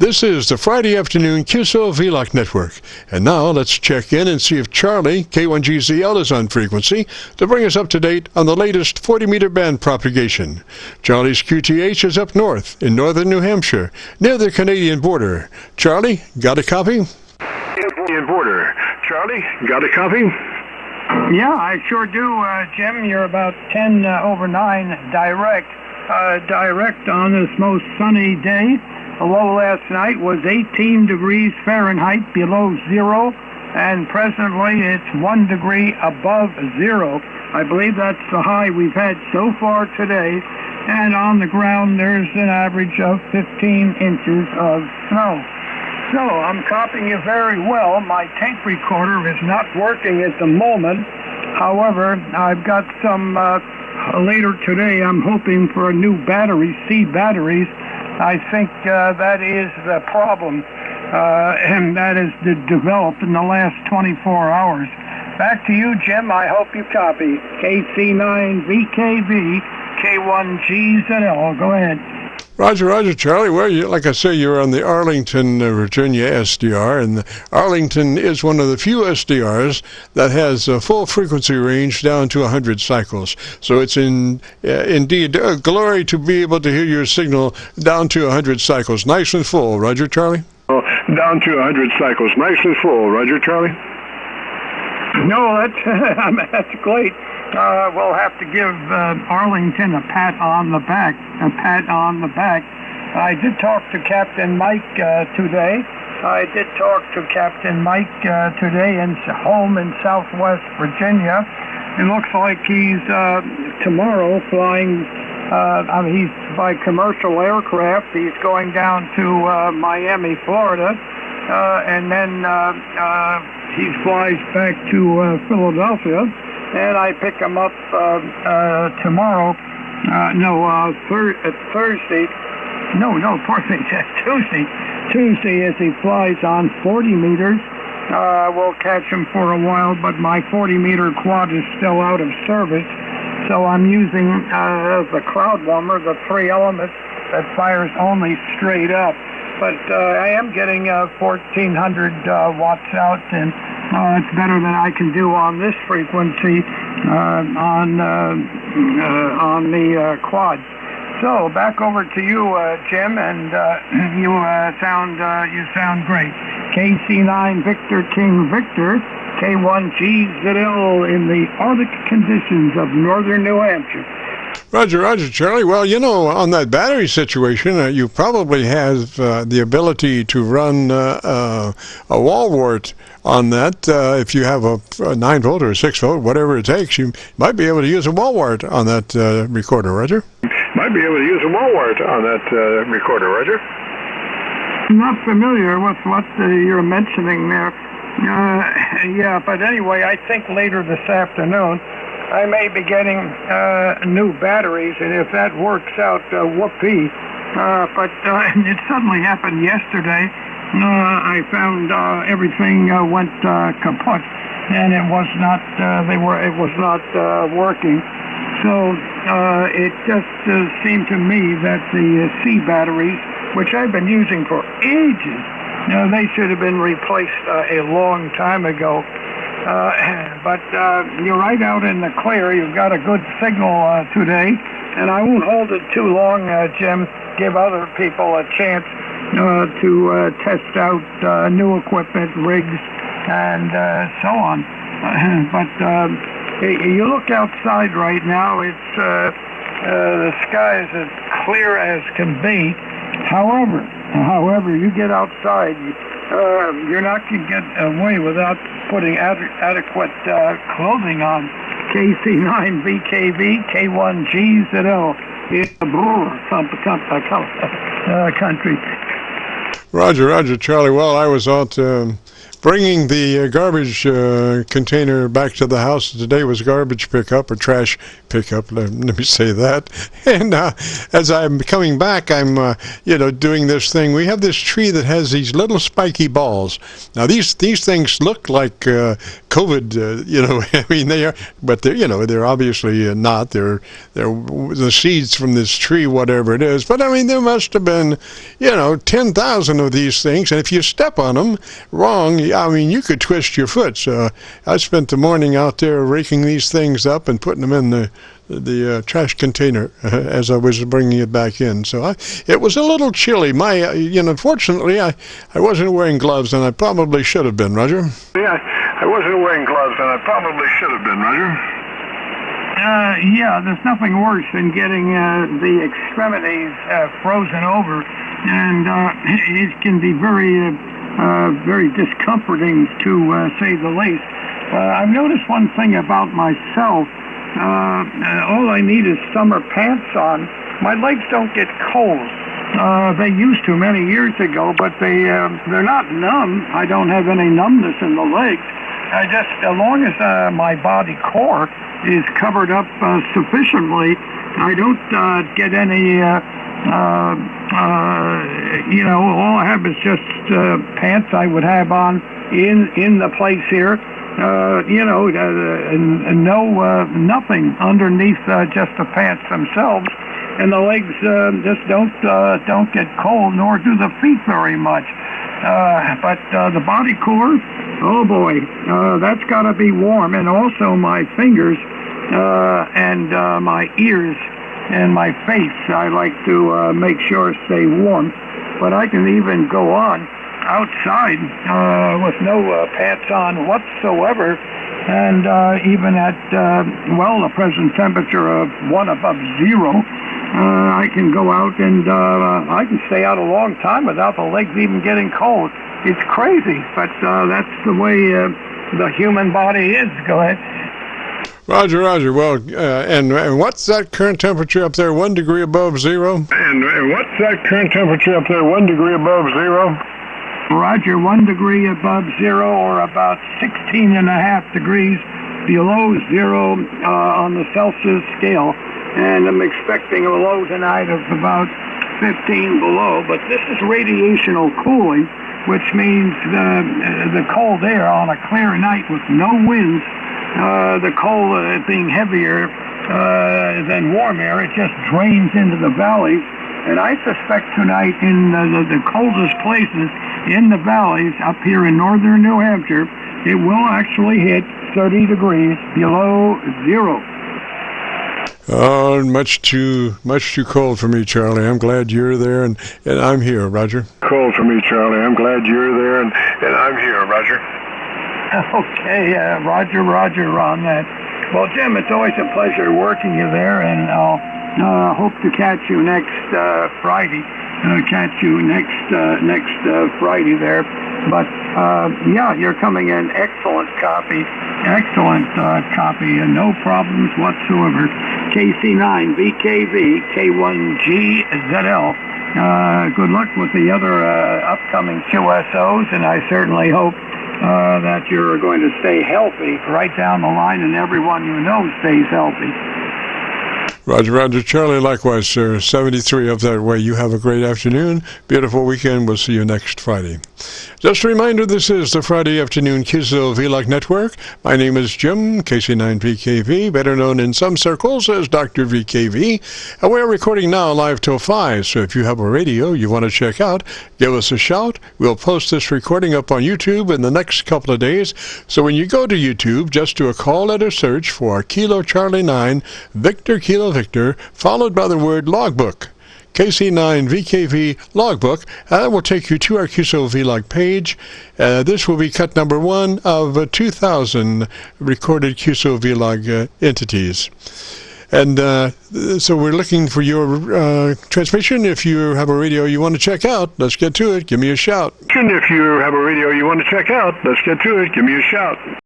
This is the Friday afternoon Qso-Vlog network. And now let's check in and see if CHARLEY-K1GZL is on frequency to bring us up to date on the latest 40-meter band propagation. Charlie's QTH is up north in northern New Hampshire, near the Canadian border. Charlie, got a copy? Canadian border. Charlie, got a copy? Yeah, I sure do, Jim. You're about 10 over 9 direct on this most sunny day. The low last night was 18 degrees Fahrenheit below zero, and presently it's 1 degree above zero. I believe that's the high we've had so far today, and on the ground there's an average of 15 inches of snow. So I'm copying you very well. My tape recorder is not working at the moment. However, I've got some, later today I'm hoping for a new battery, C batteries. I think that is the problem, and that is developed in the last 24 hours. Back to you, Jim. I hope you copy. KC9VKV, K1GZL. Go ahead. Roger, Charlie. Well, like I say, you're on the Arlington, Virginia SDR, and Arlington is one of the few SDRs that has a full frequency range down to 100 cycles. So it's indeed a glory to be able to hear your signal down to 100 cycles. Nice and full. Roger, Charlie? Oh, down to 100 cycles. Nice and full. Roger, Charlie? No, that's great. We'll have to give Arlington a pat on the back. I did talk to Captain Mike today. In home in Southwest Virginia. It looks like he's tomorrow flying. He's by commercial aircraft. He's going down to Miami, Florida, and then he flies back to Philadelphia. And I pick him up tomorrow. Thursday. Tuesday as he flies on 40 meters. We'll catch him for a while, but my 40-meter quad is still out of service. So I'm using the cloud warmer, the 3 elements that fires only straight up. But I am getting 1,400 watts out, and it's better than I can do on this frequency on the quad. So back over to you, Jim, and you sound great. KC9 Victor King Victor, K1GZL in the Arctic conditions of northern New Hampshire. Roger, Charlie. Well, on that battery situation, you probably have the ability to run a wall wart on that. If you have a 9-volt or a 6-volt, whatever it takes, you might be able to use a wall wart on that recorder, Roger? Might be able to use a wall wart on that recorder, Roger? I'm not familiar with what you're mentioning there. Yeah, but anyway, I think later this afternoon, I may be getting new batteries, and if that works out, whoopee. But it suddenly happened yesterday. I found everything went kaput, and it was not. It was not working. So it just seemed to me that the C batteries, which I've been using for ages, they should have been replaced a long time ago. But you're right out in the clear. You've got a good signal today, and I won't hold it too long, Jim. Give other people a chance to test out new equipment, rigs, and so on. But you look outside right now, it's the sky is as clear as can be. However, you get outside, you're not going to get away without putting adequate clothing on. KC9VKV, K1GZL. It's a country. Roger, Charlie. Well, I was out bringing the garbage container back to the house. Today was garbage pickup or trash pickup. Let me say that. And as I'm coming back, I'm doing this thing. We have this tree that has these little spiky balls. Now these things look like COVID. I mean they are, but they're obviously not. They're the seeds from this tree, whatever it is. But I mean there must have been 10,000 of these things, and if you step on them wrong, I mean, you could twist your foot. So I spent the morning out there raking these things up and putting them in the trash container as I was bringing it back in. So it was a little chilly. Fortunately, I wasn't wearing gloves, and I probably should have been, Roger. Yeah, I wasn't wearing gloves, and I probably should have been, Roger. Yeah, there's nothing worse than getting the extremities frozen over, and it can be very discomforting, to say the least. I've noticed one thing about myself. All I need is summer pants on. My legs don't get cold. They used to many years ago, but they're not numb. I don't have any numbness in the legs. As long as my body core is covered up sufficiently, I don't get any, all I have is just pants I would have on in the place here, and nothing underneath just the pants themselves. And the legs just don't get cold, nor do the feet very much. But the body core, oh boy, that's got to be warm. And also my fingers and my ears and my face, I like to make sure stay warm. But I can even go on outside with no pants on whatsoever. And even at, the present temperature of 1 above 0, I can go out and I can stay out a long time without the legs even getting cold. It's crazy, but that's the way the human body is. Go ahead. Roger. Well, and what's that current temperature up there? 1 degree above 0? And what's that current temperature up there? 1 degree above 0? Roger, 1 degree above 0, or about 16.5 degrees below 0 on the Celsius scale. And I'm expecting a low tonight of about 15 below. But this is radiational cooling, which means the cold air on a clear night with no winds, the cold being heavier than warm air, it just drains into the valleys. And I suspect tonight in the coldest places in the valleys up here in northern New Hampshire, it will actually hit 30 degrees below 0. Oh, much too cold for me, Charlie. I'm glad you're there, and I'm here, Roger. Cold for me, Charlie. I'm glad you're there, and I'm here, Roger. Okay, Roger on that. Well, Jim, it's always a pleasure working you there, and I'll hope to catch you next Friday. Catch you next Friday there. But you're coming in excellent copy, and no problems whatsoever. KC9VKV, K1GZL. Good luck with the other upcoming QSOs, and I certainly hope that you're going to stay healthy right down the line, and everyone you know stays healthy. Roger. Charlie, likewise, sir. 73 up that way. You have a great afternoon. Beautiful weekend. We'll see you next Friday. Just a reminder, this is the Friday Afternoon Qso-Vlog Network. My name is Jim, KC9VKV, better known in some circles as Dr. VKV. And we're recording now live till 5, so if you have a radio you want to check out, give us a shout. We'll post this recording up on YouTube in the next couple of days. So when you go to YouTube, just do a call letter search for Kilo Charlie 9, Victor Kilo Victor, followed by the word logbook. KC9VKV logbook. That will take you to our Qso-Vlog page. This will be cut number 1 of 2,000 recorded Qso-Vlog entities. And so we're looking for your transmission. If you have a radio you want to check out, let's get to it. Give me a shout. If you have a radio you want to check out, let's get to it. Give me a shout.